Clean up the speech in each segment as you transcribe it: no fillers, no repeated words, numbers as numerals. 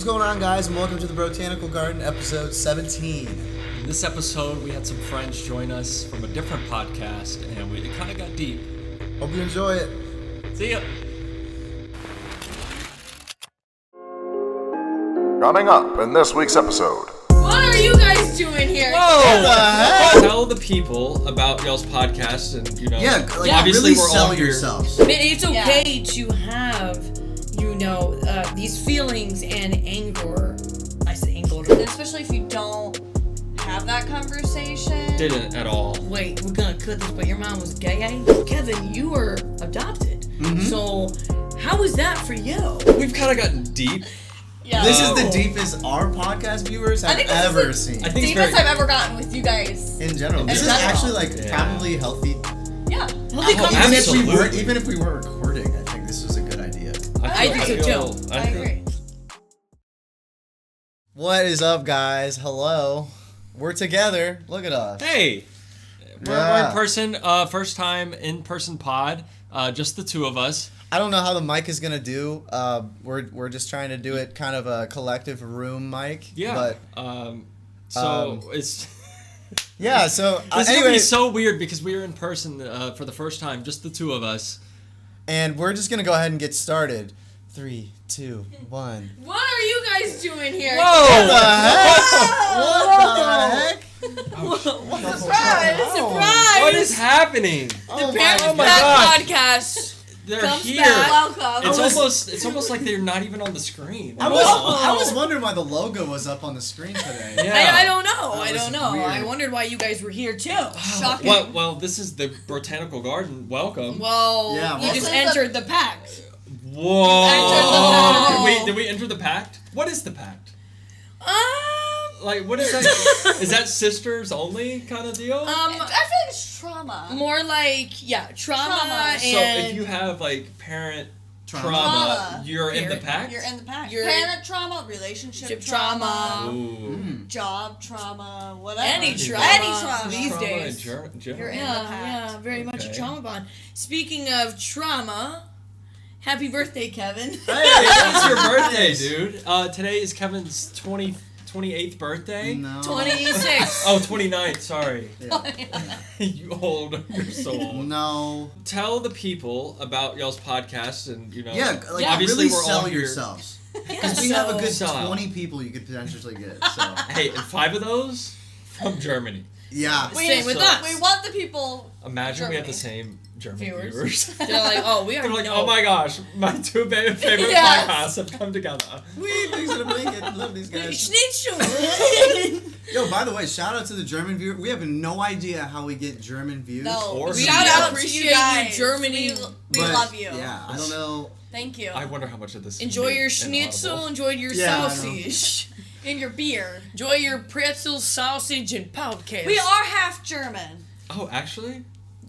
What's going on, guys, and welcome to the Brotanical Garden, episode 17. In this episode, we had some friends join us from a different podcast, and it kind of got deep. Hope you enjoy it. See ya! Coming up in this week's episode. What are you guys doing here? Whoa! Tell the people about y'all's podcast, and really obviously we're sell all here. yourselves. It's okay to have, these feelings and anger. I said anger. Especially if you don't have that conversation. Didn't at all. Wait, we're gonna cut this, but your mom was gay? Kevin, you were adopted. Mm-hmm. So, how is that for you? We've kind of gotten deep. Yeah. This is the deepest our podcast viewers have ever seen. I think it's deepest I've ever gotten with you guys. In general. This is general. actually probably healthy. Yeah. Healthy absolutely. Even if we were recording, I think this was a good idea. I think so too. I agree. What is up, guys? Hello. We're together. Look at us. Hey! We're in person, first time in-person pod, just the two of us. I don't know how the mic is gonna do. We're just trying to do it kind of a collective room mic. Yeah. But it's... yeah. So This is anyway, gonna be so weird because we are in person for the first time, just the two of us. and we're just gonna go ahead and get started. 3, 2, 1. What are you guys doing here? What the heck? Surprise! What is happening? The Parentless oh my Pact God. podcast. They're Comes here. back. Welcome. It's almost like they're not even on the screen. I was wondering why the logo was up on the screen today. Yeah. I don't know. That I don't was know. weird. I wondered why you guys were here too. Shocking. Well, this is the Brotanical Garden. Welcome. Well, Yeah, you just welcome. entered the pact. Whoa. Entered the Did we enter the pact? What is the pact? Like, what is that? Is that sisters only kind of deal? I feel like it's trauma. More like trauma. So And if you have like parent trauma, Trauma. you're in the pact? You're in the pact. You're Parent trauma, relationship trauma. Ooh. job trauma, whatever. Any trauma. Any trauma. These Trauma days. in general. You're in the pact. Yeah, very much a Okay. trauma bond. Speaking of trauma, happy birthday, Kevin. Hey, it's your birthday, dude. Today is Kevin's 28th birthday. No. 26. Oh, 29th, sorry. Yeah. You old. You're so old. No. Tell the people about y'all's podcast and, Yeah, like obviously really we're all sell here. yourselves. Yeah, Because we have a good so- 20 people you could potentially get. So Hey, and 5 of those from Germany. yeah. Same with So- us. We want the people. Imagine we have the Germany. same German Viewers. viewers. They're like, oh, we They're already like, know. oh my gosh, my two favorite Yes. podcasts have come together. We things to make it. Love these guys. Schnitzel. Yo, by the way, shout out to the German viewer. We have no idea how we get German views. No. Or we Shout out to appreciate you guys. Germany. We but, love you. Yeah, I don't know. Thank you. I wonder how much of this is Enjoy gonna be your schnitzel, inaudible. enjoy your Yeah, I know. sausage. And your beer. Enjoy your pretzel, sausage, and podcast. We are half German. Oh, actually?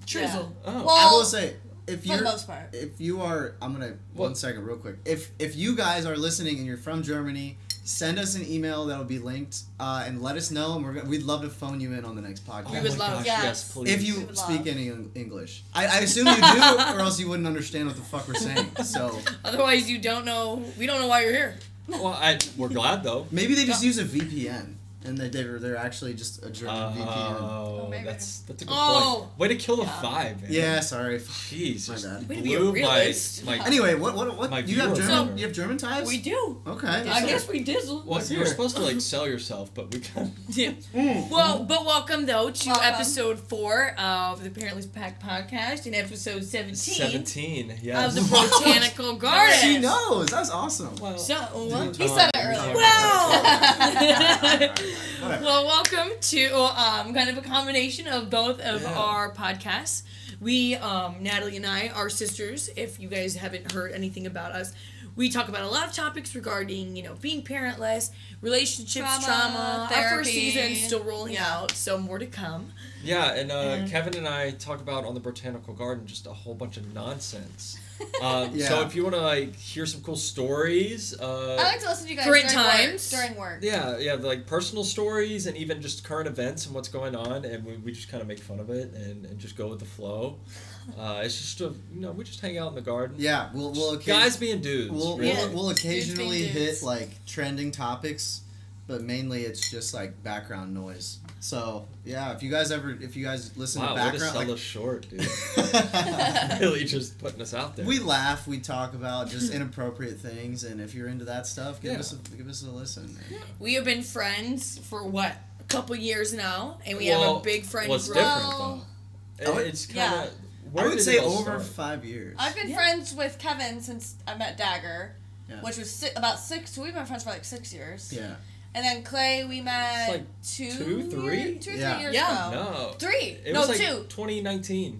Trizzle. Oh. Well, I will say, if for you're, the most part. if you are, I'm gonna What? 1 second, real quick. If you guys are listening and you're from Germany, send us an email that'll be linked, and let us know, and we'd love to phone you in on the next podcast. We would my love- gosh, yes. yes, please. If you We would speak love. any English. I assume you do, or else you wouldn't understand what the fuck we're saying. So Otherwise, you don't know. We don't know why you're here. Well, we're glad though. maybe they just use a VPN, and they're actually just a German VPN. Oh, maybe. that's a good Oh. point. Way to kill the 5, man. Yeah, sorry. Jeez, My just bad. Way to be a blew realist. my Anyway, what My you have viewers German? are- You have German ties? We do. Okay. I guess we dizzle. Well, Let's you hear were it. supposed to like sell yourself, but we kind of... Yeah. But welcome though to Welcome. episode 4 of the Parentless Pact podcast and episode 17, 17, of yes. the Botanical Garden. She knows. That's awesome. Well, So, what? He said it earlier. Well, welcome to kind of a combination of both of our podcasts. We, Natalie and I, are sisters. If you guys haven't heard anything about us, we talk about a lot of topics regarding, being parentless, relationships, trauma. Our first therapy. season still rolling Yeah. out, so more to come. yeah, and Kevin and I talk about on the Botanical Garden just a whole bunch of nonsense. Yeah. So if you want to like hear some cool stories, I like to listen to you guys Current during times. During work. yeah, like personal stories and even just current events and what's going on, and we just kind of make fun of it and just go with the flow. It's just we just hang out in the garden. Yeah, we'll Guys being dudes. We'll really. we'll occasionally Dudes being dudes. hit like trending topics, but mainly it's just like background noise. So yeah, if you guys listen Wow, to way to background, sell like, us short, dude. Really just putting us out there. we laugh, we talk about just inappropriate things, and if you're into that stuff, give us a listen. We have been friends for what, a couple years now, and we have a big friend What's group. different though? It's kind yeah. of. I would say over 5 years. I've been friends with Kevin since I met Dagger, Yeah. which was about 6. So we've been friends for like 6 years. Yeah. And then Clay, we met like 2, 3? 2 Yeah. 3 years Yeah. ago. No. 3. It No, was like 2. 2019.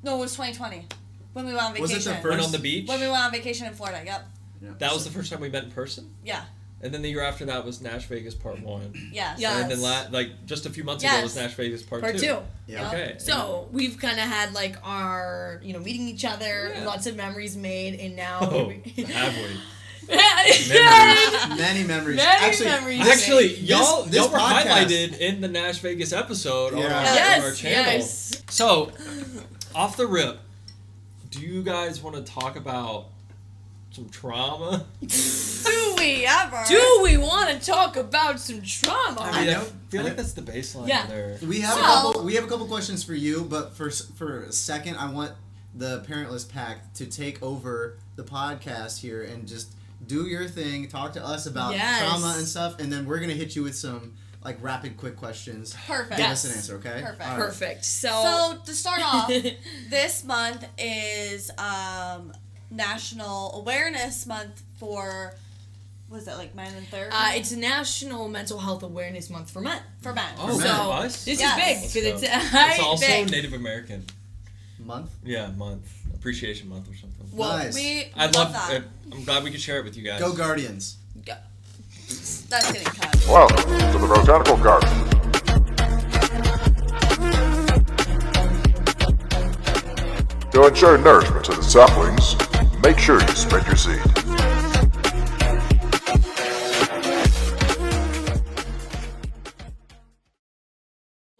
No, it was 2020 when we went on Was vacation. it the Went first? on the beach. When we went on vacation in Florida. Yep. Yeah. That was the first time we met in person. Yeah. And then the year after that was Nash Vegas Part 1. Yes. Yeah. And then like just a few months ago was Yes. Nash Vegas Part 2. Part 2. Yeah. Okay. So we've kind of had like our, meeting each other, Yeah. lots of memories made, and now Oh, have we? Many memories. Many Actually, memories. Actually, This y'all were podcast- highlighted in the Nash Vegas episode on, Yeah. our, Yes, on our channel. yes. So, off the rip, do you guys want to talk about some trauma? Do we ever? Do we want to talk about some trauma? I mean, I know. feel I like know. that's the baseline Yeah. there. We have So- we have a couple questions for you, but for a second, I want the Parentless Pact to take over the podcast here and just do your thing. Talk to us about Yes. trauma and stuff, and then we're gonna hit you with some like rapid, quick questions. Perfect. Give Yes. us an answer, okay? Perfect. All right. Perfect. So to start off, this month is National Awareness Month for, what is that, like men and therapy? It's National Mental Health Awareness Month for men. for men. Oh, For man, men. us? This Yes. is big because So, it's it's also big. Native American. Month. Yeah, month. Appreciation Month or something. Well, Nice. We I love love that. it. I'm glad we could share it with you guys. Go Guardians. That's getting cut. Welcome to the Brotanical Garden. To ensure nourishment to the saplings, make sure you spread your seed.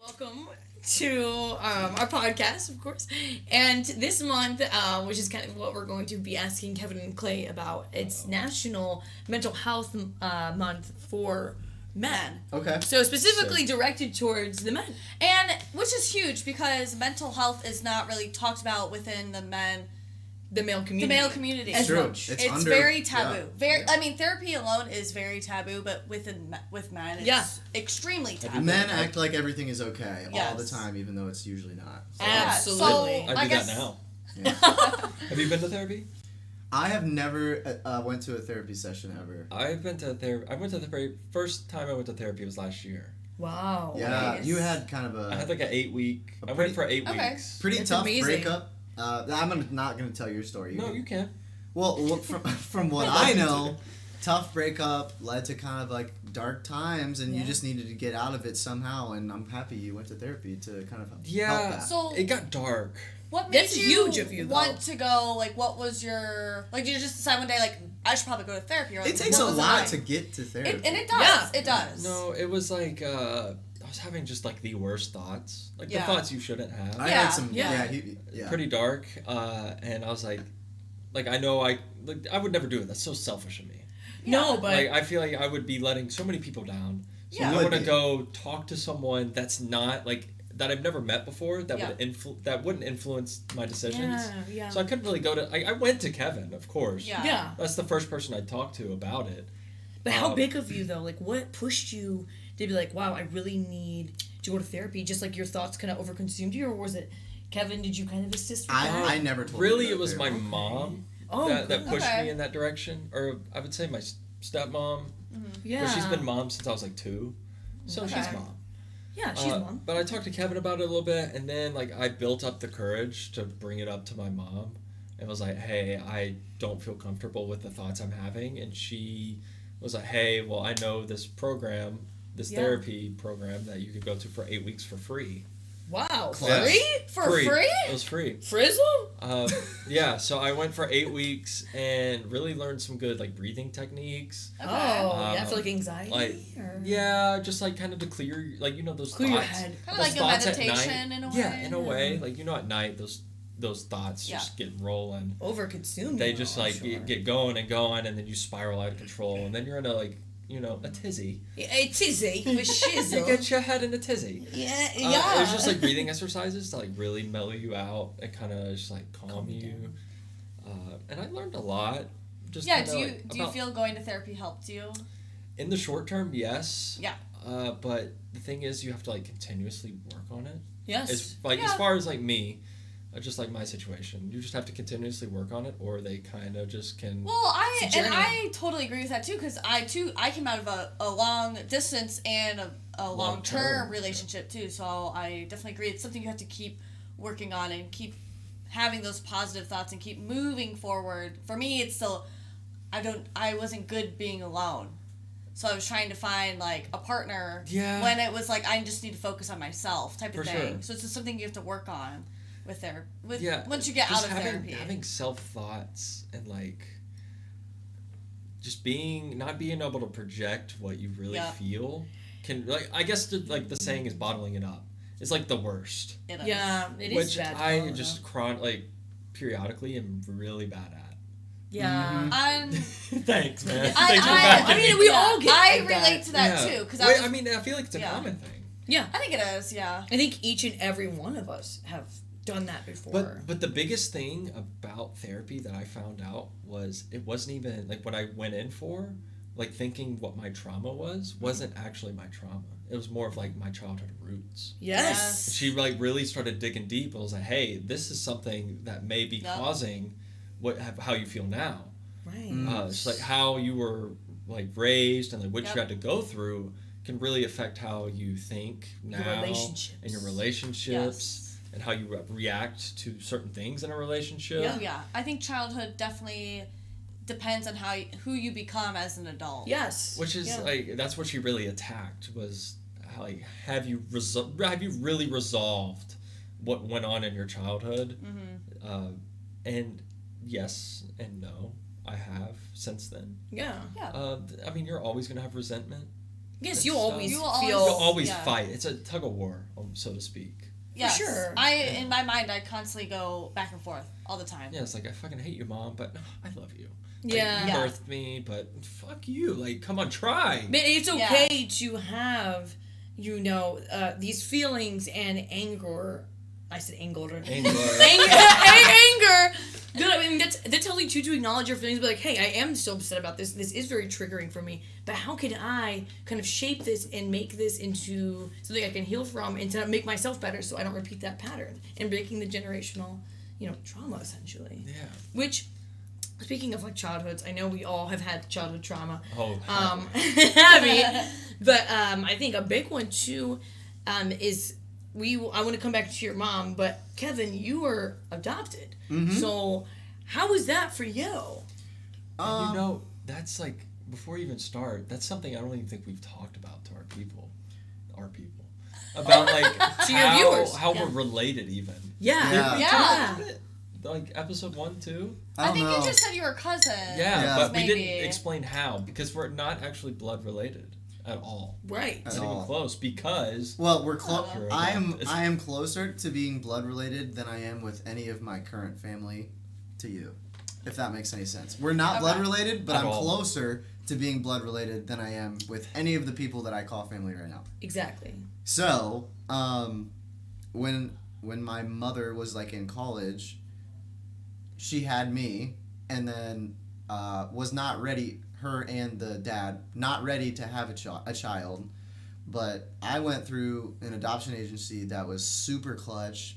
Welcome to our podcast, of course. And this month, which is kind of what we're going to be asking Kevin and Clay about, it's National Mental Health Month for men. Okay. So specifically directed towards the men. And which is huge because mental health is not really talked about within the The male community. the male community. As True. much. It's It's under- very taboo. yeah. Very. I mean, therapy alone is very taboo, but with men, it's Yeah. extremely taboo. Men act like everything is okay all Yes. the time, even though it's usually not. So- Absolutely. So, I do guess, that now. Yeah. Have you been to therapy? I have never went to a therapy session ever. I've been to therapy. I went to the very first time I went to therapy was last year. Wow. Yeah, Nice. you had kind of I had like an 8-week. I pretty- went for 8 Okay. weeks. pretty That's tough amazing. breakup. Not gonna tell your story. No, you can. Well, from what I know, tough breakup led to kind of like dark times, and you Yeah. just needed to get out of it somehow. And I'm happy you went to therapy to kind of help Yeah. that. So It got dark. what made That's you huge of you, though. want to go? Like, what was your like? Did you just decide one day like I should probably go to therapy? Or, like, It takes what a was it lot like? to get to therapy. And it does. Yeah. It does. No, it was like I was having just like the worst thoughts, like Yeah. the thoughts you shouldn't have. I Yeah. had some. Yeah. Yeah. Pretty dark, and I was like I know I would never do it. That's so selfish of me. No, but Like I feel like I would be letting so many people down. So Yeah. I Would want to be. go talk to someone that's not like that I've never met before that Yeah. that wouldn't influence my decisions. yeah. So I couldn't really go to. I went to Kevin, of course. Yeah. Yeah. That's the first person I talked to about it. But how Um, big of you though? Like, what pushed you to be like, wow, I really need to go to therapy? Just like your thoughts kind of overconsumed you, or was it, Kevin? Did you kind of assist with that? I never told. Really, you to it go was to my therapy. mom Oh, that good. pushed Okay. me in that direction, or I would say my stepmom. Yeah. But she's been mom since I was like 2, so she's Okay. mom. Yeah, she's mom. But I talked to Kevin about it a little bit, and then like I built up the courage to bring it up to my mom, and was like, "Hey, I don't feel comfortable with the thoughts I'm having," and she was like, "Hey, well, I know this program, this Yeah. therapy program that you could go to for 8 weeks for free." Wow. Clutch. Free? For free? It was free. Frizzle? Yeah, so I went for 8 weeks and really learned some good like breathing techniques. Oh, yeah, for Um, like anxiety? Like, or? yeah, just like kind of to clear, like, you know, those Clear your thoughts. head. Kind of those like a thoughts at meditation night. in a way. Yeah, in a way. Like, you know, at night, those thoughts Yeah. just get rolling. Over-consuming. They just like sure. get going and going, and then you spiral out of control, and then you're in a like, you know, a tizzy. A tizzy for You shizzle. get your head in a tizzy. Yeah, It was just like breathing exercises to like really mellow you out and kind of just like calm you. And I learned a lot. Just Yeah, kinda, do you feel going to therapy helped you? in the short term? Yes. Yeah. But the thing is, you have to like continuously work on it. Yes. It's like Yeah. as far as like me, just like my situation, you just have to continuously work on it, or they kind of just can. Well, It's a journey. I totally agree with that too, because I came out of a long distance and a long term Long-term, relationship too. So I definitely agree. It's something you have to keep working on and keep having those positive thoughts and keep moving forward. For me, it's still I wasn't good being alone. So I was trying to find like a partner Yeah. when it was like I just need to focus on myself type of For thing. sure. So it's just something you have to work on with Yeah, once you get just out of therapy. having self thoughts and like just not being able to project what you really Yeah. feel can like I guess like the saying is bottling it up. It's like the worst, It is. Yeah, it is which bad. I though, just like periodically am really bad at. Yeah. Thanks, man. I- Thanks for I- backing I mean, me. we all get I like that. relate to that Yeah. too because Wait, I mean, I feel like it's a Yeah. common thing. Yeah. I think it is. Yeah. I think each and every one of us have done that before. But the biggest thing about therapy that I found out was it wasn't even like what I went in for, like thinking what my trauma wasn't actually my trauma. It was more of like my childhood roots. yes. She like really started digging deep and was like, "Hey, this is something that may be Yep. causing how you feel now. Right. It's like how you were like raised and like what Yep. you had to go through can really affect how you think now relationships. and your relationships and how you react to certain things in a relationship. Oh yeah. I think childhood definitely depends on who you become as an adult. Yes. Which is Yeah. like that's what she really attacked was how, like have you really resolved what went on in your childhood? Mm-hmm. And yes and no, I have since then. Yeah. Yeah. I mean, you're always gonna have resentment. Yes, It's, you always You will feel. You'll always Yeah. fight. It's a tug of war, so to speak. Yes. sure. In my mind, I constantly go back and forth all the time. Yeah, it's like I fucking hate you, mom, but I love you. Yeah. Like, you Yeah. birthed me, but fuck you. Like, come on, try. But it's okay to have, these feelings and anger. I said anger. Anger. anger. Good. I mean, that's healthy too, to acknowledge your feelings. Be like, hey, I am so upset about this. This is very triggering for me. But how can I kind of shape this and make this into something I can heal from, and to make myself better, so I don't repeat that pattern and breaking the generational, trauma essentially. Yeah. Which, speaking of like childhoods, I know we all have had childhood trauma. Oh. Heavy. But I think a big one too is I want to come back to your mom, but Kevin, you were adopted. Mm-hmm. So how was that for you? And that's like before we even start. That's something I don't even think we've talked about to our people, about like To your viewers. how Yeah. we're related even. Yeah. Yeah. Yeah. Like episode 1, 2. I think don't know. you just said you were cousin. Yeah, but we maybe. didn't explain how because we're not actually blood related at all. Right. At Not all. even close because Well, we're close. You're I adopted. am closer to being blood related than I am with any of my current family to you, if that makes any sense. We're not blood related, but At I'm all. closer to being blood related than I am with any of the people that I call family right now. Exactly. So, when my mother was like in college, she had me, and then was not ready. Her and the dad not ready to have a child, but I went through an adoption agency that was super clutch,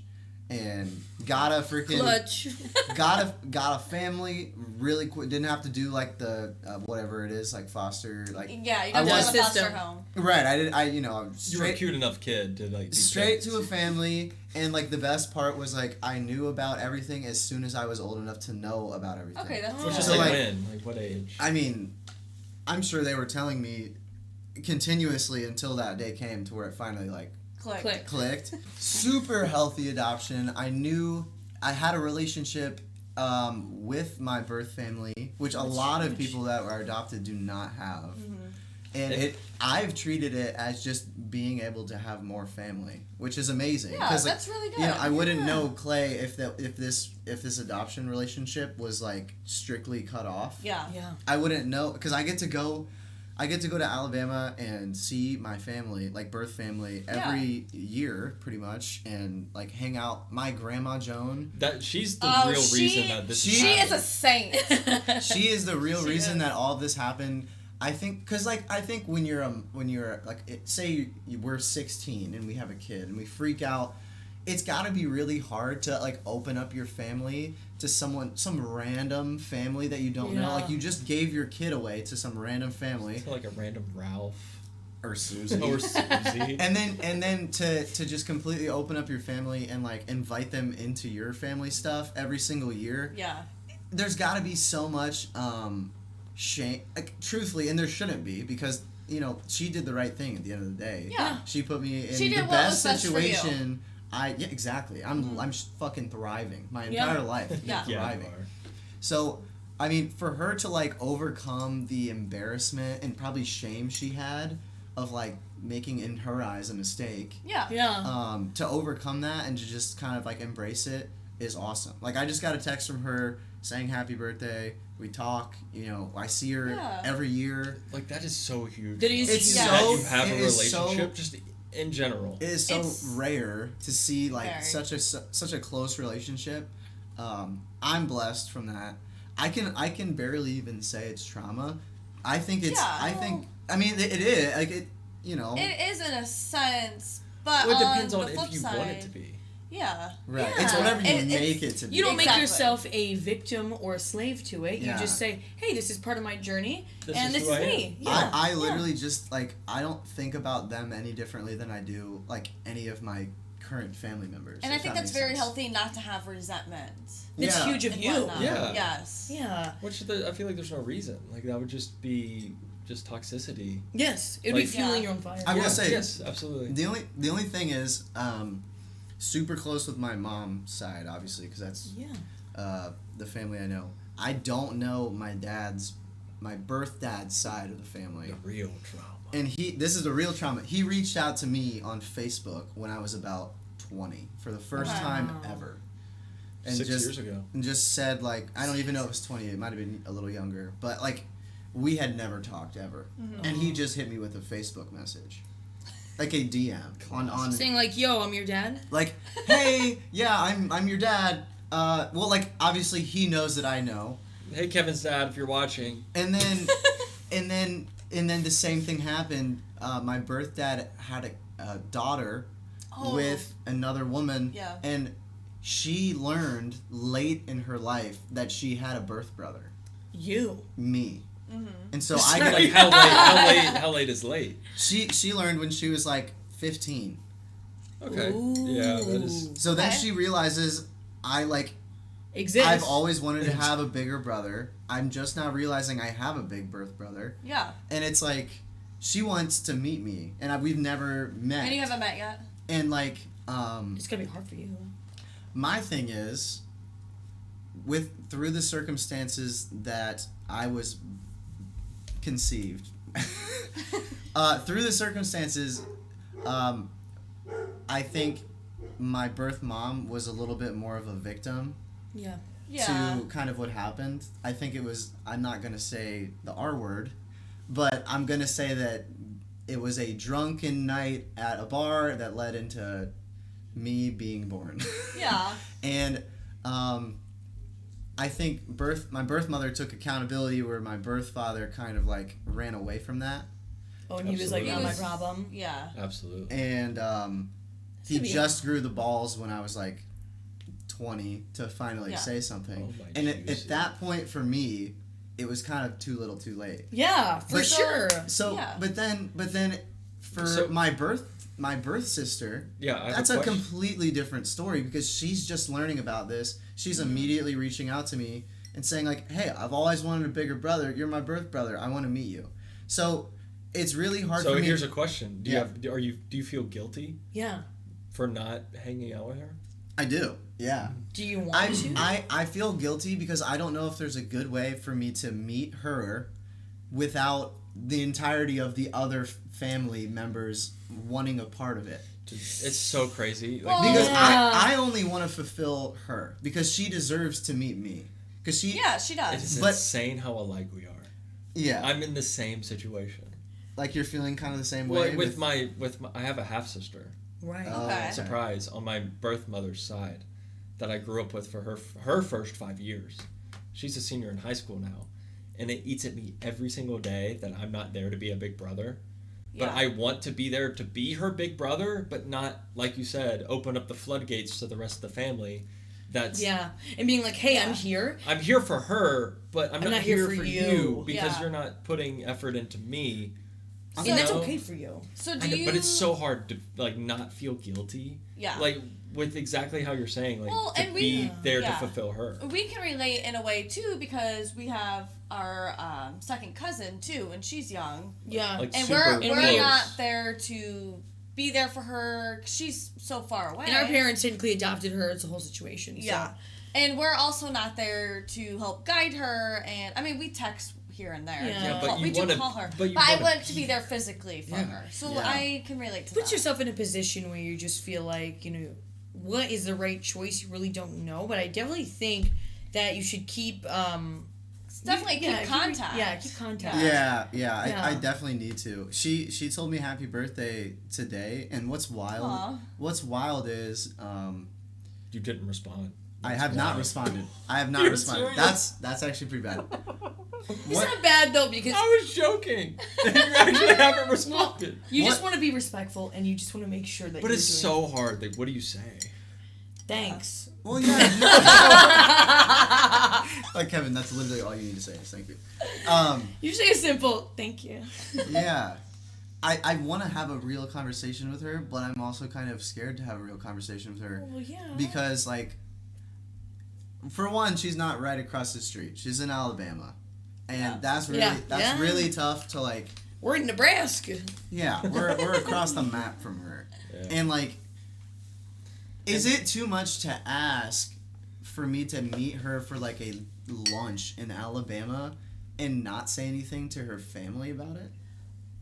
and got a freaking Clutch. got a family really quick. Didn't have to do like the whatever it is, like foster, like Yeah, you I don't go was- to the foster System. home. right. I did. I was you were a straight cute enough kid to like be straight kids. to a family, and like the best part was like I knew about everything as soon as I was old enough to know about everything. Okay, that's Which is So, like like- when? Like what age? I mean, I'm sure they were telling me continuously until that day came to where it finally like clicked. Super healthy adoption. I had a relationship with my birth family, which a lot of people that are adopted do not have. And I've treated it as just being able to have more family, which is amazing. Yeah, that's really good. You know, I wouldn't know Clay if this adoption relationship was like strictly cut off. Yeah. I wouldn't know because I get to go to Alabama and see my family, like birth family, every year pretty much, and like hang out. My grandma Joan. She's the real reason that this She is a saint. She is the real reason that all this happened. I think, because like I think when you're like say we're 16 and we have a kid and we freak out, it's got to be really hard to like open up your family to some random family that you don't know. Like you just gave your kid away to some random family. To like a random Ralph or Susie. And then to just completely open up your family and like invite them into your family stuff every single year. Yeah. There's got to be so much shame, like, truthfully, and there shouldn't be, because you know she did the right thing at the end of the day. Yeah. She put me in She the did what best was best for you. situation. Exactly. I'm fucking thriving my entire life. Yeah. Thriving. So, I mean, for her to like overcome the embarrassment and probably shame she had of like making in her eyes a mistake. Yeah. To overcome that and to just kind of like embrace it is awesome. Like I just got a text from her saying happy birthday. We talk, you know, I see her every year. Like that is so huge. That is It's huge. so that you have a it is relationship just in general. It is so rare to see like Very. such a close relationship. I'm blessed from that. I can barely even say it's trauma. I think it's I mean it is like it, you know. It is in a sense, but Well, it depends on the flip if you side, want it to be. Yeah. Right. Yeah. It's whatever you It's- make it to be. You don't make Exactly. yourself a victim or a slave to it. Yeah. You just say, hey, this is part of my journey, This and is this who is I me. am. Yeah. I literally just like I don't think about them any differently than I do like any of my current family members. And I if think that that's makes very sense. healthy not to have resentment. It's Yeah. huge of and you. whatnot. Yeah. Yes. Yeah. Which I feel like there's no reason. Like that would just be just toxicity. Yes. It would be Like- fueling Yeah. your own fire. I will say yes, absolutely. the only thing is super close with my mom's side, obviously, because that's the family I know. I don't know my birth dad's side of the family. The real trauma. And this is the real trauma. He reached out to me on Facebook when I was about 20 for the first time ever. And 6 just, years ago. And just said, like, I don't even know if it was 20. It might have been a little younger. But, like, we had never talked ever. And he just hit me with a Facebook message. Like a DM. on Saying like, yo, I'm your dad. like, hey, yeah, I'm your dad. Well, like, obviously he knows that I know. Hey, Kevin's dad, if you're watching. And then, and then the same thing happened. My birth dad had a daughter with another woman, Yeah. and she learned late in her life that she had a birth brother, You. me. Mm-hmm. And so Like how late is late? she learned when she was like 15. Okay. Ooh. Yeah, that is. So then Okay. she realizes I've Exist. always wanted to have a bigger brother. I'm just now realizing I have a big birth brother. Yeah. And it's like, she wants to meet me, and we've never met. And you haven't met yet? And like, It's gonna be hard for you. my thing is, through the circumstances that I was conceived, through the circumstances, I think my birth mom was a little bit more of a victim. Yeah. Yeah. To kind of what happened. I think it was, I'm not going to say the R word, but I'm going to say that it was a drunken night at a bar that led into me being born. Yeah. And I think my birth mother took accountability where my birth father kind of like ran away from that. Oh, and he was like, not my Absolutely. problem. Yeah. Absolutely. And he gonna be just grew the balls when I was like 20 to finally Yeah. say something. Oh my And at juicy. that point for me, it was kind of too little too late. Yeah, for But- sure. So, Yeah. but then for So- my birth sister, Yeah, I have that's a a question. completely different story because she's just learning about this. She's immediately reaching out to me and saying like, "Hey, I've always wanted a bigger brother. You're my birth brother. I want to meet you." So it's really hard So for me. here's a question: Do you feel guilty Yeah. for not hanging out with her? I do. Yeah. Do you want to? I feel guilty because I don't know if there's a good way for me to meet her without the entirety of the other family members wanting a part of it. It's so crazy. Well, Because Yeah. I only want to fulfill her because she deserves to meet me. Because she Yeah, she does. it's but- insane how alike we are. yeah, I'm in the same situation. like you're feeling kind of the same Well, way with my I have a half sister. Right. Okay. Surprise, on my birth mother's side, that I grew up with for her first 5 years. She's a senior in high school now, and it eats at me every single day that I'm not there to be a big brother. But Yeah. I want to be there to be her big brother, but not, like you said, open up the floodgates to the rest of the family. That's Yeah. And being like, hey, I'm Yeah. here. I'm here for her, but I'm not here for you because Yeah. you're not putting effort into me. And You that's know? okay for you. So I do know, you? but it's so hard to like not feel guilty. Yeah. Like with exactly how you're saying, like Well, to and we- be there to yeah. fulfill her. We can relate in a way too because we have our second cousin too, and she's young, Yeah. Like and super we're close. not there to be there for her 'cause she's so far away. And our parents technically adopted her. It's a whole situation. So. Yeah. And we're also not there to help guide her, and I mean we text here and there. Yeah. Yeah, but you we do wanna- call her, but you I wanna want to be- be there physically for Yeah. her, so Yeah. I can relate to Put that. yourself in a position where you just feel like, what is the right choice? You really don't know. But I definitely think that you should keep Definitely keep contact. Keep contact. yeah, Yeah. I definitely need to. She told me happy birthday today, and what's wild is You didn't respond. I have not responded. I have not You're responded. serious? That's actually pretty bad. It's not bad though because I was joking. You actually haven't responded. you just What? want to be respectful and you just want to make sure that. But you're it's doing so hard. Like, what do you say? Thanks. Well, yeah. Like Kevin, that's literally all you need to say. Is thank you. You say a simple thank you. Yeah. I want to have a real conversation with her, but I'm also kind of scared to have a real conversation with her. Well, yeah. Because, like, for one, she's not right across the street. She's in Alabama. And that's really tough to, like, We're in Nebraska. yeah, we're across the map from her. Yeah. And, like, is it too much to ask for me to meet her for, like, a lunch in Alabama and not say anything to her family about it?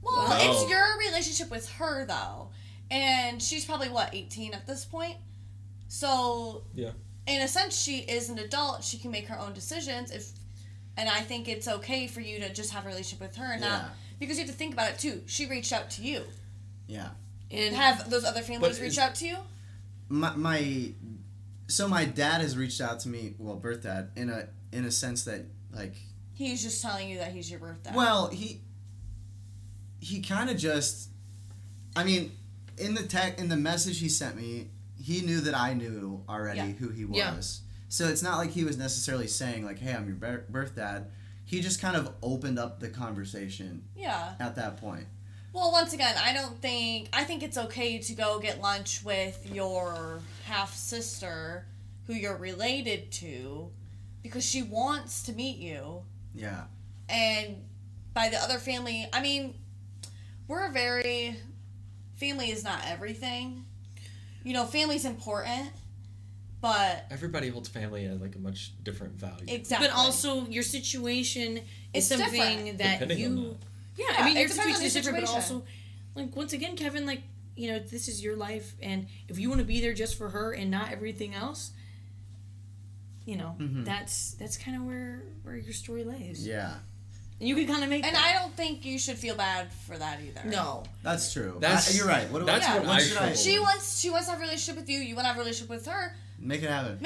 Well, No. it's your relationship with her though, and she's probably 18 at this point. So Yeah. in a sense, she is an adult. She can make her own decisions. And I think it's okay for you to just have a relationship with her, and Yeah. not because you have to think about it too. She reached out to you. Yeah. And Have those other families But reach is- out to you? My dad has reached out to me, well, birth dad, in a sense that, like, He's just telling you that he's your birthday. well, he kind of just, I mean, in the message he sent me, he knew that I knew already Yeah. who he was. Yeah. So it's not like he was necessarily saying, like, hey, I'm your birth dad. He just kind of opened up the conversation Yeah. at that point. Well, once again, I think it's okay to go get lunch with your half sister who you're related to because she wants to meet you. Yeah. And by the other family, I mean, family is not everything. Family's important, but Everybody holds family at like a much different value. exactly. But also, your situation is It's something different. that Depending on you. that. Yeah, Yeah, I mean, it your depends on situation the is different, but situation. also, like, once again, Kevin, like, this is your life, and if you want to be there just for her and not everything else, Mhm. that's kind of where your story lays. Yeah. And you can kind of make and that. I don't think you should feel bad for that either. No. That's true. That's- you're right. What do that's I, what what I should I struggle She wants to have a relationship with you. You want to have a relationship with her. make it happen?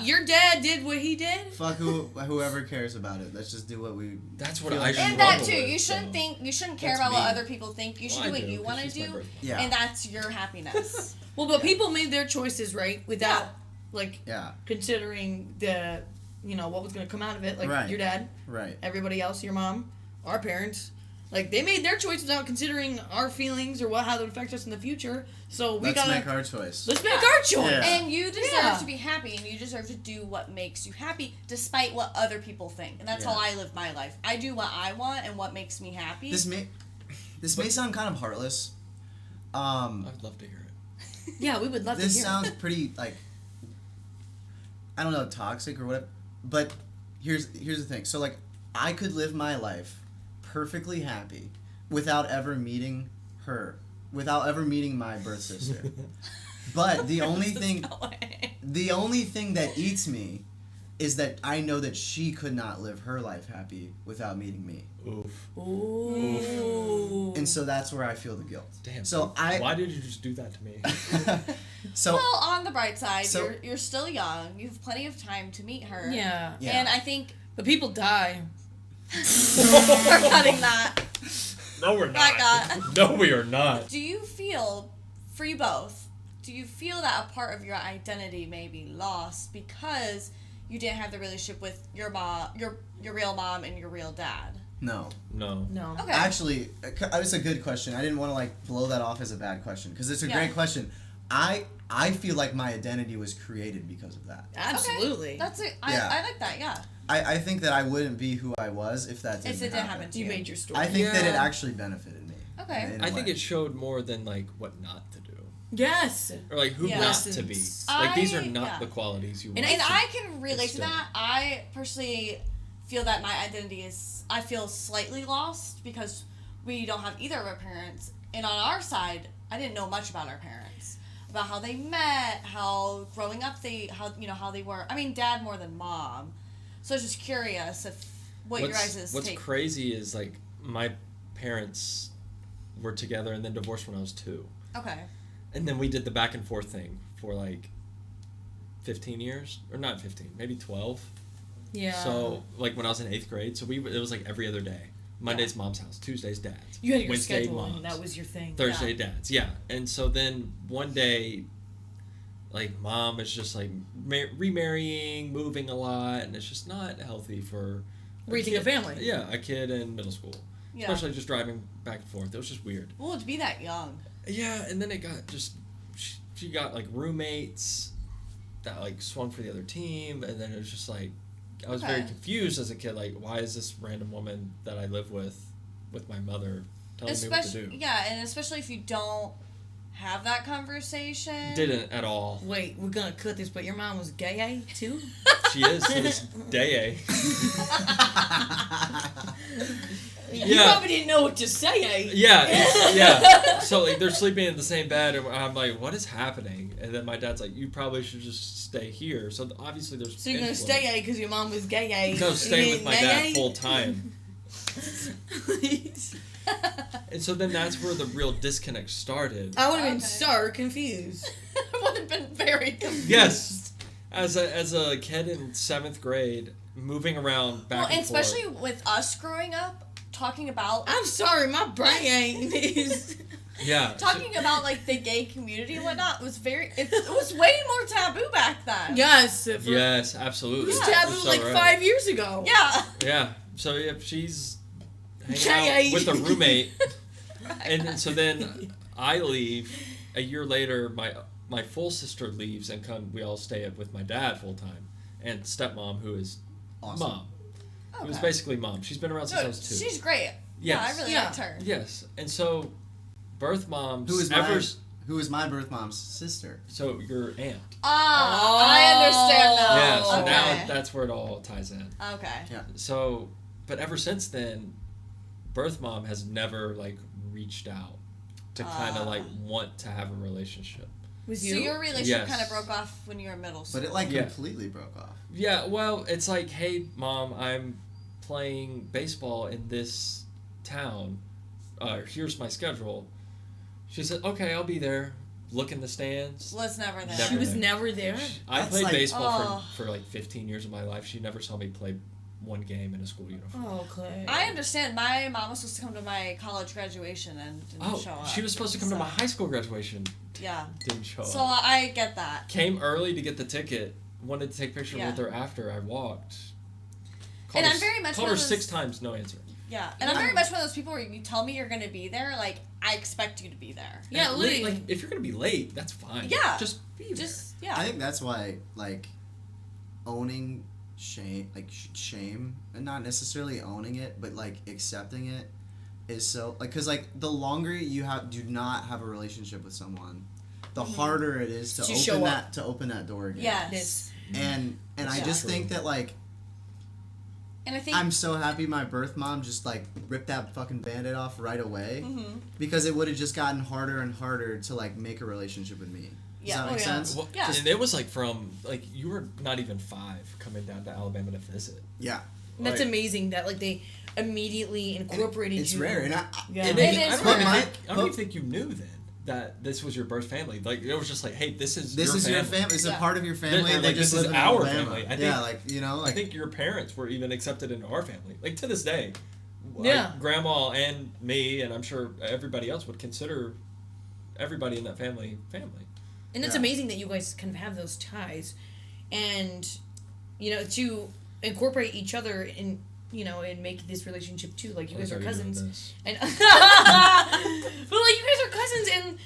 Your dad did what he did. Fuck whoever cares about it. Let's just do what we. That's what feel I like. struggle And that too. with, You shouldn't so. you shouldn't care That's about what me. other people think. You should Well, do I what you 'cause want to she's my do, birthday. Yeah. and that's your happiness. Well, but people made their choices, right? Without, Yeah. like, Yeah. considering the, what was going to come out of it. Like, Right. your dad, Right. everybody else, your mom, our parents. Like, they made their choices without considering our feelings or how that would affect us in the future. So we Let's gotta make our choice. let's make our choice. Yeah. And you deserve Yeah. to be happy, and you deserve to do what makes you happy, despite what other people think. And that's Yeah. how I live my life. I do what I want and what makes me happy. This may sound kind of heartless. I'd love to hear it. Yeah, we would love to hear. This sounds pretty like, I don't know, toxic or whatever. But here's the thing. So like, I could live my life perfectly happy without ever meeting her, without ever meeting my birth sister. But the only thing that eats me is that I know that she could not live her life happy without meeting me. Oof. Ooh. And so that's where I feel the guilt. Damn. So why did you just do that to me? So Well, on the bright side, So- you're still young. You have plenty of time to meet her. Yeah. Yeah. And I think But people die. we're cutting that. No, we're My God. No, we are not. Do you feel, for you both, do you feel that a part of your identity may be lost because you didn't have the relationship with your mom, your real mom and your real dad? no. No. No. Okay. Actually, it's a good question. I didn't want to like blow that off as a bad question because it's a Yeah. great question. I feel like my identity was created because of that. Absolutely. Okay. That's it. Yeah. I like that. Yeah. I think that I wouldn't be who I was if that didn't If it didn't happen to You you. made your story. I think that it Yeah. actually benefited me. Okay. in a I think way. it showed more than like what not to do, Yes. or like who Yeah. not to be. Lessons. Like these are I- not yeah. the qualities you want. And to I can relate to instill. that. I personally feel that my identity is, I feel slightly lost because we don't have either of our parents. And on our side, I didn't know much about our parents, about how they met, how growing up how they were. I mean, dad more than mom. So I was just curious if what your guys' What's take. crazy is like my parents were together and then divorced when I was 2, Okay. and then we did the back and forth thing for like 15 years, or not 15, maybe 12. Yeah. So like when I was in 8th grade, so it was like every other day. Monday's mom's house, Tuesday's dad's, you had your Wednesday schedule mom's, and that was your thing. Thursday dad's, yeah. And so then one day, like mom is just like remarrying, moving a lot, and it's just not healthy for Raising a kid- family. Yeah, a kid in middle school, Yeah. especially just driving back and forth. It was just weird. Well, to be that young. Yeah, and then it got just she got like roommates that like swung for the other team, and then it was just like I was very Okay. confused as a kid. Like, why is this random woman that I live with my mother telling me what to do? Yeah, and especially if you don't have that conversation. Didn't at all. Wait, we're gonna cut this, but your mom was gay too? She is to this day. You Yeah. probably didn't know what to say. Yeah, yeah. So like they're sleeping in the same bed, and I'm like, what is happening? And then my dad's like, you probably should just stay here. So obviously there's. So you're gonna influence. stay because your mom was gay. No, stay with my dad Gay? full time. And so then that's where the real disconnect started. I would have been Okay. so confused. I would have been very confused. Yes, as a kid in 7th grade, moving around back Well, and and forth. especially with us growing up, talking about I'm sorry, my brain ain't. Yeah. talking about like the gay community and whatnot was it was way more taboo back then. Yes. It Yes, absolutely. was Yeah. taboo You're so like right. 5 years ago. Yeah. Yeah. So if she's hanging Gay. out with a roommate, Right. and so then I leave. A year later, my full sister leaves, and we all stay up with my dad full time, and stepmom, who is Awesome. mom. It was Okay. basically mom. She's been around since I No, was 2. she's great. Yes. Yeah, I really Yeah. liked her. Yes, and so birth moms. Who is my birth mom's sister? So your aunt. Ah, I understand now. Yeah, so okay. now that's where it all ties in. Okay. So, but ever since then, birth mom has never like reached out to kind of like want to have a relationship. With So you? your relationship Yes. kind of broke off when you were in middle school. But it like Yeah. completely broke off. Yeah, well, it's like, hey, mom, I'm playing baseball in this town. Here's my schedule. She said, okay, I'll be there. Look in the stands. was never there. She Never was there. never there. I That's played like- baseball Oh. for like 15 years of my life. She never saw me play one game in a school uniform. Oh, Clay. I understand. My mom was supposed to come to my college graduation and didn't show up. She was supposed to come to my So, high school graduation. Yeah. Didn't show So up. I get that. Came early to get the ticket. Wanted to take pictures Yeah. with her after I walked. And her I'm very much called one her of 6 those- times, no answer. Yeah. And I'm very much one of those people where you tell me you're going to be there, like, I expect you to be there. Yeah, And literally. like, if you're gonna be late, that's fine. Yeah. Just be there. Just, yeah. I think that's why like owning shame, and not necessarily owning it, but like accepting it, is so like, because like the longer you do not have a relationship with someone, the harder it is to open that door again. Yes. And I just think that like, and I think I'm so happy my birth mom just like ripped that fucking Band-Aid off right away, because it would have just gotten harder and harder to like make a relationship with me. Does that make sense? Well, Yeah. And it was like from like you were not even 5 coming down to Alabama to visit. Yeah. That's Like- amazing that like they immediately incorporated It's you. rare, and Yeah. And It I is don't, rare. I don't even think you knew then that this was your birth family. Like it was just like, hey, this is your family. family. It's a Yeah. part of your family. Like, They just this live is in our Alabama. family. I think- Yeah, like you know, I like think your parents were even accepted into our family. Like to this day, Yeah. like, grandma and me, and I'm sure everybody else would consider everybody in that family. And it's Yeah. amazing that you guys kind of have those ties, and to incorporate each other in and make this relationship too. Like you guys are cousins, and but like you guys are cousins, and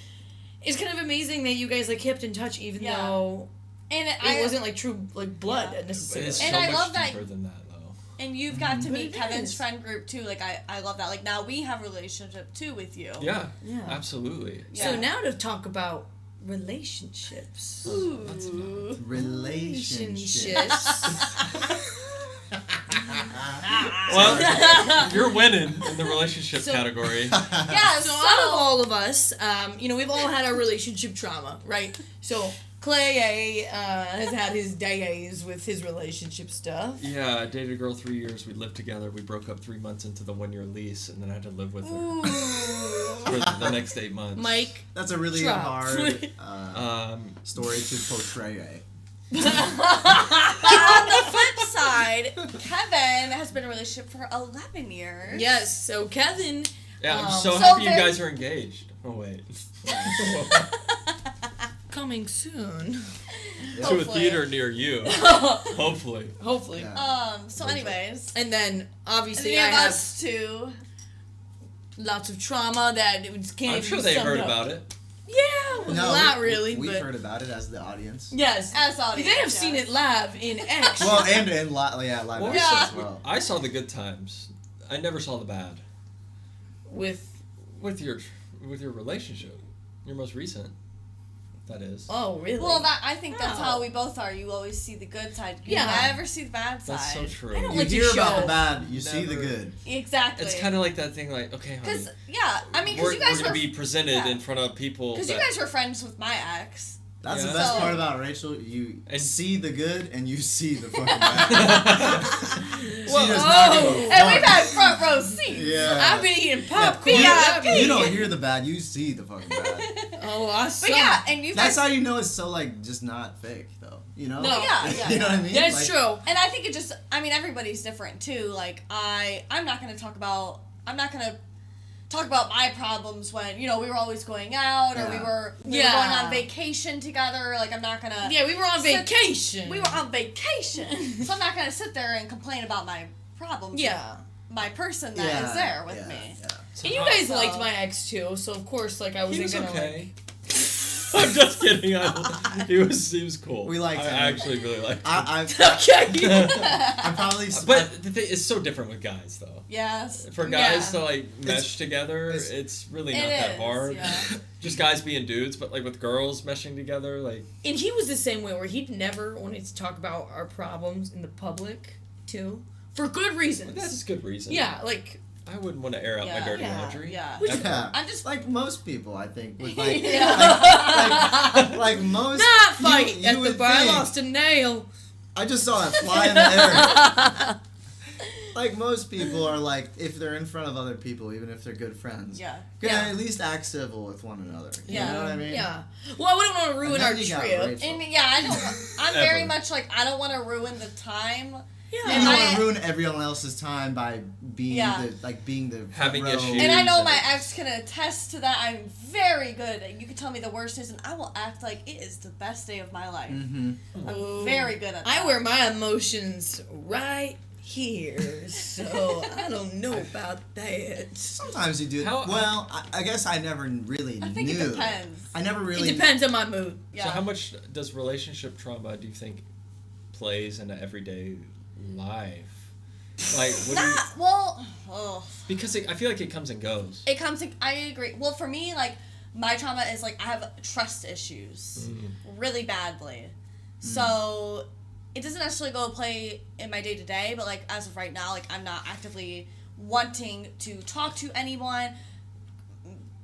it's kind of amazing that you guys like kept in touch, even Yeah. though and it wasn't like true like blood Yeah. necessarily. It's And so I much love that- deeper than that, though. And you've got to But meet it Kevin's is. friend group too. Like I love that. Like now we have a relationship too with you. Yeah, Yeah. absolutely. Yeah. So now to talk about relationships. That's about relationships. Well, you're winning in the relationship So- category. Yeah. So out of all of us, we've all had our relationship trauma, right? So Clay has had his days with his relationship stuff. Yeah, I dated a girl 3 years. We lived together. We broke up 3 months into the 1-year lease, and then I had to live with her Ooh. for the next 8 months. Mike, That's a really Drop. hard story. story to portray. But on the flip side, Kevin has been in a relationship for 11 years. yes. So Kevin, Yeah, I'm so so happy you very- guys are engaged. Oh wait, coming soon. to a Hopefully. theater near you. Hopefully. Hopefully. Yeah. So anyways, And then and obviously we I have have us two. lots of trauma that it can't I'm even sure be they summed heard up. about it. Yeah, well, not really, We've but heard about it as the audience. yes, As audience, they have seen yes. it live in action. Well, and live Well, action Yeah. as well. I saw the good times. I never saw the bad. with With your relationship, your most recent, that is. oh really? Well, I think that's Oh. how we both are. You always see the good side. You Yeah. never see the bad side. That's so true. I don't You like to hear about show. the bad, you see the Never. good. Exactly. It's kind of like that thing, like, okay, honey, Because we're you guys gonna were be presented yeah. in front of people. because you that- guys were friends with my ex. That's Yeah. the best So- part about Rachel. You And- see the good and you see the fucking bad. She Well, does not give a oh, And we've fuck. had front row seats. Yeah. I've been eating popcorn. You don't hear the bad, you see the fucking bad. Oh, I saw. But yeah, and you That's guys. how you know it's so like just not fake though. You know? No. Yeah, you know what I mean? That's Like, true. And I think it just. I mean, everybody's different too. Like I'm not gonna talk about. I'm not gonna talk about my problems when we were always going out or we Yeah. were Yeah. going on vacation together. Like I'm not gonna. Yeah, we were on Sit- vacation. We were on vacation, so I'm not gonna sit there and complain about my problems. Yeah. with my person that is Yeah, there with yeah, me. yeah. So And you how- guys So- liked my ex too, so of course, like I He wasn't was gonna okay. I'm just kidding. He was cool. We liked I him. actually really liked him. I've like. Okay. I probably But the thing, it's so different with guys, though. Yes. For guys Yeah. to like mesh together, it's- it's really It not that is, hard. yeah. Just guys being dudes, but like with girls meshing together, like And he was the same way, where he'd never wanted to talk about our problems in the public too, for good reasons. that's a good reason. Yeah, like I wouldn't want to air out my Yeah. dirty Yeah. laundry. Yeah. Which- yeah. I'm just like most people, I think, with like, Yeah. like most. not fight you at the would bar. I think- lost a nail. I just saw it fly in the air. Like most people are like, if they're in front of other people, even if they're good friends, Yeah. gonna Yeah. at least act civil with one another. Yeah. You know what I mean? Yeah. Well, I wouldn't want to ruin And our then you got trip. Rachel. And yeah, I don't. I'm very Ever. much like I don't want to ruin the time. Yeah. You And don't I- want to ruin everyone else's time by being Yeah. being the Having front row. issues. And I know and- my ex can attest to that. I'm very good. You can tell me the worst is, and I will act like it is the best day of my life. Mm-hmm. I'm very good at that. I wear my emotions right here, so I don't know about that. Sometimes you do. How- Well, I guess I never really I think knew. it depends. I never really. It depends on my mood. Yeah. So how much does relationship trauma do you think plays into everyday life? Like, what do you, Not well. Because I feel like it comes and goes. It comes. I agree. Well, for me, like my trauma is like I have trust issues really badly, so it doesn't necessarily go play in my day to day. But like as of right now, like I'm not actively wanting to talk to anyone,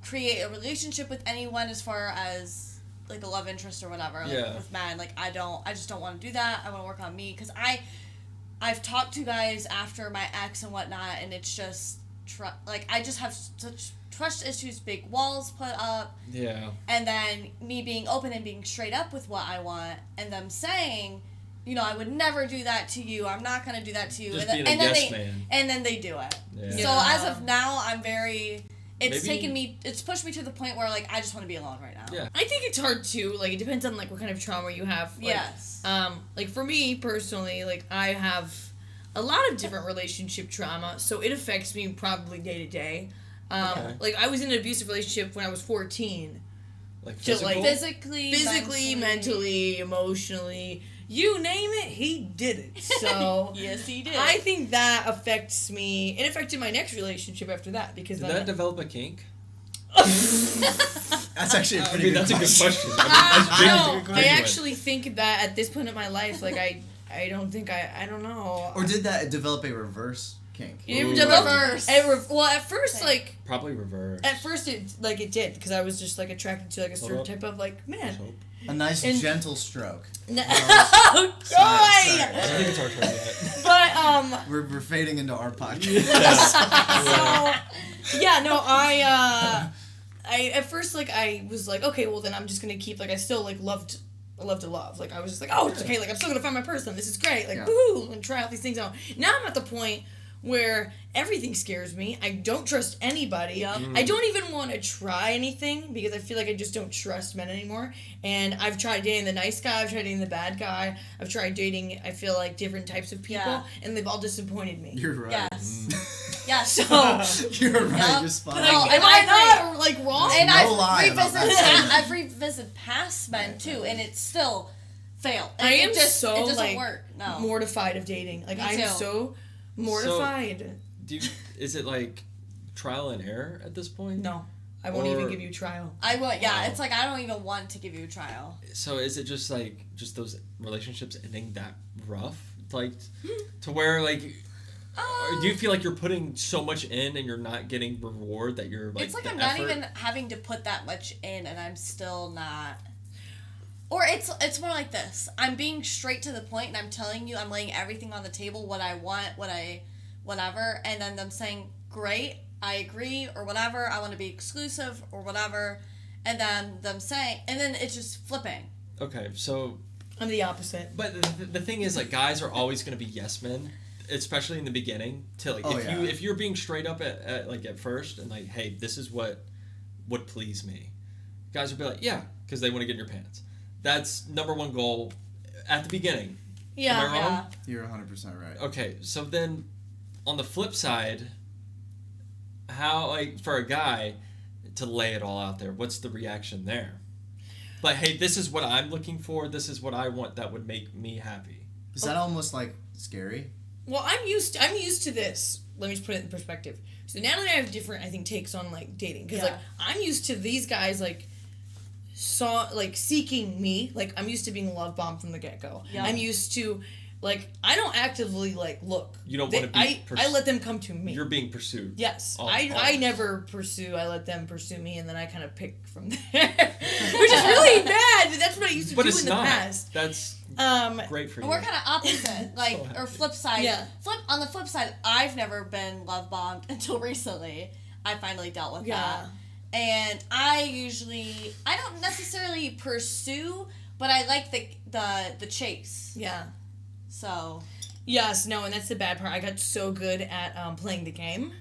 create a relationship with anyone as far as like a love interest or whatever. Like, with men, like I just don't want to do that. I want to work on me because I've talked to guys after my ex and whatnot, and it's just like I just have such trust issues, big walls put up. Yeah. And then me being open and being straight up with what I want, and them saying, you know, I would never do that to you. I'm not gonna do that to you. Just and being then a yes they man. and then they do it. Yeah. So as of now, I'm very. It's pushed me to the point where like I just want to be alone right now. Yeah. I think it's hard too. Like it depends on like what kind of trauma you have. Like, Yes. Like for me personally, like I have a lot of different relationship trauma, so it affects me probably day to day. Like I was in an abusive relationship when I was 14. Like So, physical? like, Physically, mentally, emotionally, you name it, he did it. So yes, he did. I think that affects me. It affected my next relationship after that because Did then that develop a kink? That's actually a pretty good that's question. a good question. I mean, no, I actually think that at this point in my life, like I don't think I don't know. Or did that develop a reverse kink? It Ooh. developed- Reverse. well, at first, like Probably reverse. at first it did because I was just like attracted to like a certain Hold up. type of like man. Hope. A nice And- gentle stroke. No, Sorry. God! I don't think it's our turn yet. But We're fading into our podcast. so yeah, no, I at first like I was like okay, well then I'm just gonna keep like I still like loved to love. Like I was just like oh it's okay, like I'm still gonna find my person. This is great. Like Yeah. woohoo, and try out these things out. Now I'm at the point where everything scares me. I don't trust anybody. Yep. I don't even want to try anything because I feel like I just don't trust men anymore. And I've tried dating the nice guy, I've tried dating the bad guy, I've tried dating, I feel like, different types of people, Yeah. and they've all disappointed me. You're right. Yes. Yes. So, You're right. Yep. You're spot But on. I- am and I not, like, wrong? And No lie I've about revisited. that statement. I've revisited past men too, and it still failed. I am it just, so, it doesn't like, work. No. mortified of dating. Like, Me I'm too. so mortified. Is it like trial and error at this point? No, I won't Or- even give you trial. I would. Yeah, Wow. it's like I don't even want to give you a trial. So is it just like those relationships ending that rough, like to where like do you feel like you're putting so much in and you're not getting reward that you're like It's like the I'm not effort? even having to put that much in, and I'm still not. Or it's more like this. I'm being straight to the point, and I'm telling you, I'm laying everything on the table, what I want, whatever, and then them saying, "Great, I agree," or whatever. I want to be exclusive, or whatever, and then them saying, and then it's just flipping. Okay, so I'm the opposite. but the thing is like guys are always going to be yes men, especially in the beginning. To like Oh, if yeah. if you're being straight up at first and like hey this is what would please me, guys will be like yeah because they want to get in your pants. That's number one goal at the beginning. Yeah. Am I wrong? Yeah. You're 100% right. Okay, so then on the flip side, how like for a guy to lay it all out there, what's the reaction there? But hey, this is what I'm looking for. This is what I want that would make me happy. Is that almost like scary? Well, I'm used to this. Let me just put it in perspective. So Natalie and I have different, I think, takes on like dating because Yeah. like I'm used to these guys like seeking me. Like I'm used to being love bombed from the get go. Yeah. I'm used to like I don't actively like look. You don't They- want to be. I let them come to me. You're being pursued. Yes, All- I always. never pursue. I let them pursue me, and then I kind of pick from there, which is really bad. But that's what I used to But do it's in the not. past. That's great for you. And we're kind of opposite, like, So or happy. flip side. Yeah. On the flip side, I've never been love bombed until recently. I finally dealt with that. And I don't necessarily pursue, but I like the chase. Yeah. So. Yes. No, and that's the bad part. I got so good at playing the game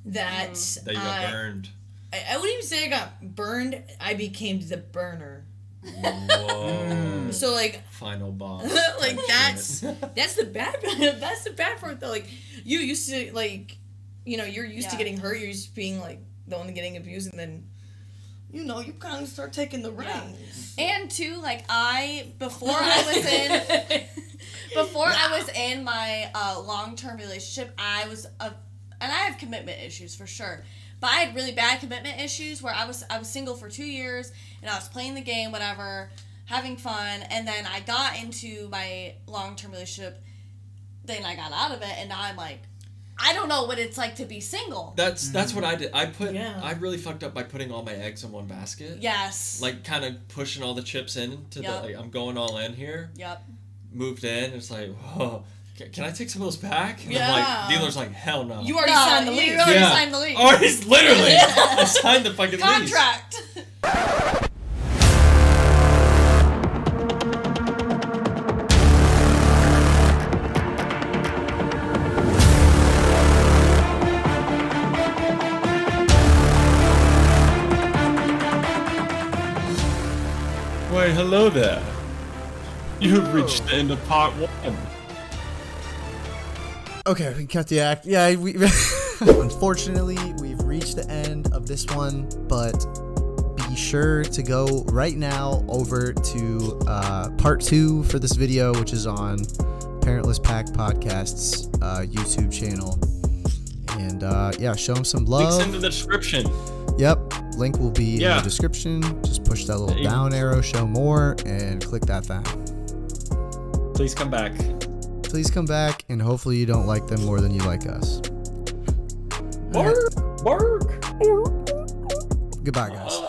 that that you got burned. I wouldn't even say I got burned. I became the burner. Whoa. So like. Final boss. Like that's the bad part though. Like you used to like, you know, you're used to Yeah. getting hurt. You're used to being like the one getting abused, and then, you know, you kind of start taking the reins. And too, like before I was in my long-term relationship, I was and I have commitment issues for sure. But I had really bad commitment issues where I was single for 2 years and I was playing the game, whatever, having fun, and then I got into my long-term relationship. Then I got out of it, and now I'm like, I don't know what it's like to be single. That's what I did. I really fucked up by putting all my eggs in one basket. Yes. Like kind of pushing all the chips in to the like, I'm going all in here. Yep. Moved in. It's like, whoa. Can I take some of those back? And Yeah. I'm like, dealer's like, hell no. You already signed the lease. You already signed the lease. Oh, he's literally. I signed the fucking lease. Contract. Wait, hello there. You've reached the end of part 1. Okay, we cut the act. Yeah, we unfortunately we've reached the end of this one, but be sure to go right now over to part 2 for this video, which is on Parentless Pact Podcast's YouTube channel, and yeah, show them some love. Links in the description. Yep, link will be in the description. Just push that little down arrow, show more, and click that thing. Please come back. Please come back, and hopefully you don't like them more than you like us. Bark. Goodbye, guys.